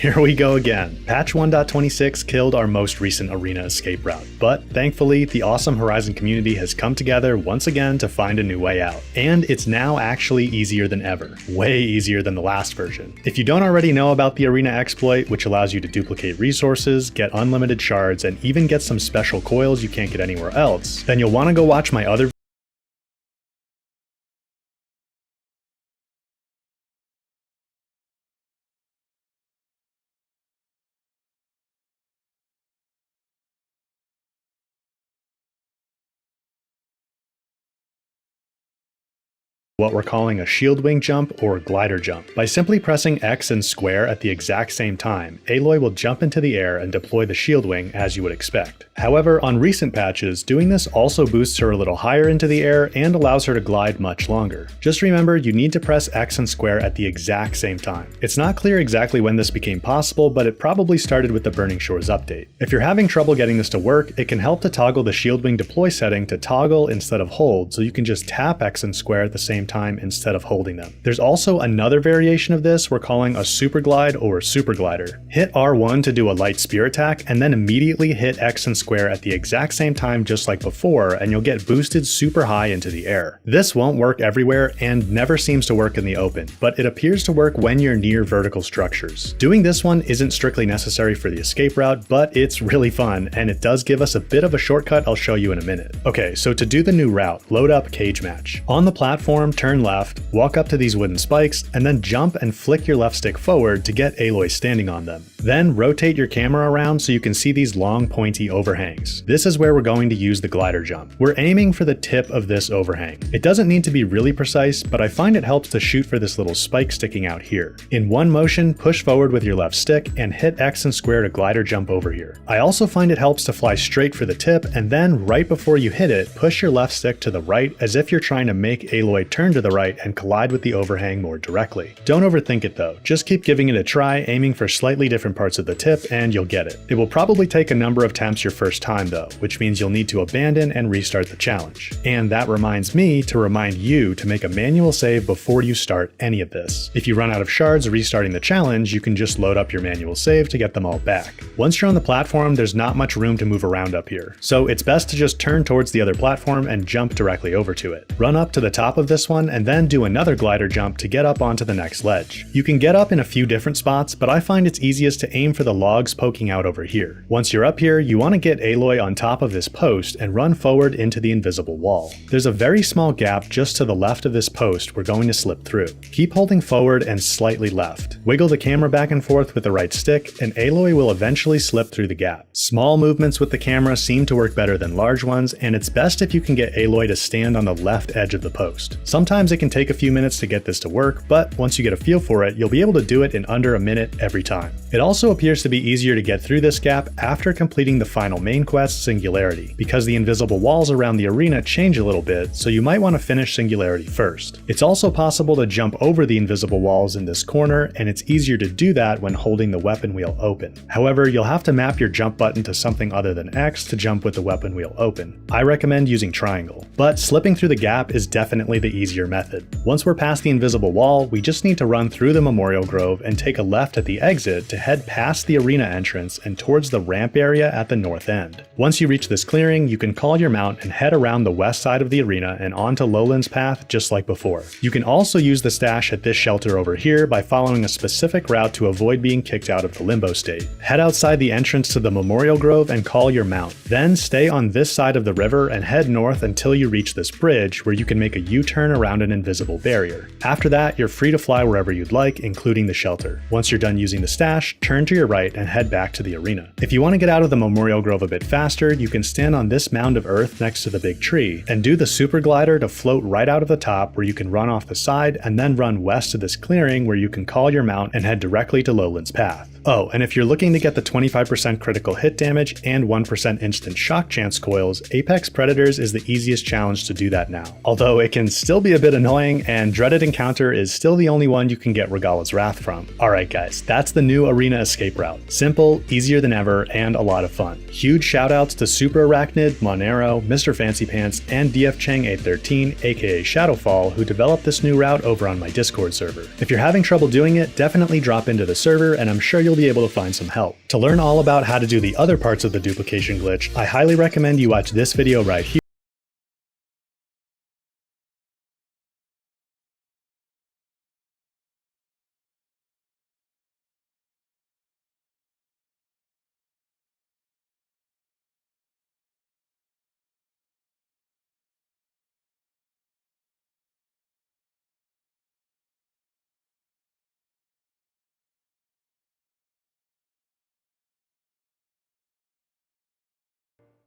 here we go again. Patch 1.26 killed our most recent arena escape route, but thankfully the awesome Horizon community has come together once again to find a new way out. And it's now actually easier than ever. Way easier than the last version. If you don't already know about the arena exploit, which allows you to duplicate resources, get unlimited shards, and even get some special coils you can't get anywhere else, then you'll want to go watch my other what we're calling a shield wing jump or glider jump. By simply pressing X and square at the exact same time, Aloy will jump into the air and deploy the shield wing as you would expect. However, on recent patches, doing this also boosts her a little higher into the air and allows her to glide much longer. Just remember, you need to press X and square at the exact same time. It's not clear exactly when this became possible, but it probably started with the Burning Shores update. If you're having trouble getting this to work, it can help to toggle the shield wing deploy setting to toggle instead of hold, so you can just tap X and square at the same time instead of holding them. There's also another variation of this we're calling a super glide or super glider. Hit R1 to do a light spear attack and then immediately hit X and square at the exact same time just like before, and you'll get boosted super high into the air. This won't work everywhere and never seems to work in the open, but it appears to work when you're near vertical structures. Doing this one isn't strictly necessary for the escape route, but it's really fun and it does give us a bit of a shortcut I'll show you in a minute. Okay, so to do the new route, load up Cage Match. On the platform, turn left, walk up to these wooden spikes, and then jump and flick your left stick forward to get Aloy standing on them. Then rotate your camera around so you can see these long pointy overhangs. This is where we're going to use the glider jump. We're aiming for the tip of this overhang. It doesn't need to be really precise, but I find it helps to shoot for this little spike sticking out here. In one motion, push forward with your left stick and hit X and square to glider jump over here. I also find it helps to fly straight for the tip, and then right before you hit it, push your left stick to the right as if you're trying to make Aloy turn to the right and collide with the overhang more directly. Don't overthink it though, just keep giving it a try, aiming for slightly different parts of the tip, and you'll get it. It will probably take a number of attempts your first time though, which means you'll need to abandon and restart the challenge. And that reminds me to remind you to make a manual save before you start any of this. If you run out of shards restarting the challenge, you can just load up your manual save to get them all back. Once you're on the platform, there's not much room to move around up here, so it's best to just turn towards the other platform and jump directly over to it. Run up to the top of this one and then do another glider jump to get up onto the next ledge. You can get up in a few different spots, but I find it's easiest to aim for the logs poking out over here. Once you're up here, you want to get Aloy on top of this post and run forward into the invisible wall. There's a very small gap just to the left of this post we're going to slip through. Keep holding forward and slightly left. Wiggle the camera back and forth with the right stick, and Aloy will eventually slip through the gap. Small movements with the camera seem to work better than large ones, and it's best if you can get Aloy to stand on the left edge of the post. Sometimes it can take a few minutes to get this to work, but once you get a feel for it, you'll be able to do it in under a minute every time. It also appears to be easier to get through this gap after completing the final main quest, Singularity, because the invisible walls around the arena change a little bit, so you might want to finish Singularity first. It's also possible to jump over the invisible walls in this corner, and it's easier to do that when holding the weapon wheel open. However, you'll have to map your jump button to something other than X to jump with the weapon wheel open. I recommend using triangle, but slipping through the gap is definitely the easier method. Once we're past the invisible wall, we just need to run through the Memorial Grove and take a left at the exit to head past the arena entrance and towards the ramp area at the north end. Once you reach this clearing, you can call your mount and head around the west side of the arena and onto Lowland's path just like before. You can also use the stash at this shelter over here by following a specific route to avoid being kicked out of the limbo state. Head outside the entrance to the Memorial Grove and call your mount. Then stay on this side of the river and head north until you reach this bridge where you can make a U-turn around an invisible barrier. After that, you're free to fly wherever you'd like, including the shelter. Once you're done using the stash, turn to your right and head back to the arena. If you want to get out of the Memorial Grove a bit faster, you can stand on this mound of earth next to the big tree and do the super glider to float right out of the top where you can run off the side and then run west to this clearing where you can call your mount and head directly to Lowland's path. Oh, and if you're looking to get the 25% critical hit damage and 1% instant shock chance coils, Apex Predators is the easiest challenge to do that now. Although it can still be a bit annoying, and Dreaded Encounter is still the only one you can get Regala's Wrath from. Alright guys, that's the new arena escape route. Simple, easier than ever, and a lot of fun. Huge shoutouts to Super Arachnid, Monero, Mr. Fancy Pants, and DFChang813, aka Shadowfall, who developed this new route over on my Discord server. If you're having trouble doing it, definitely drop into the server and I'm sure you'll be able to find some help. To learn all about how to do the other parts of the duplication glitch, I highly recommend you watch this video right here,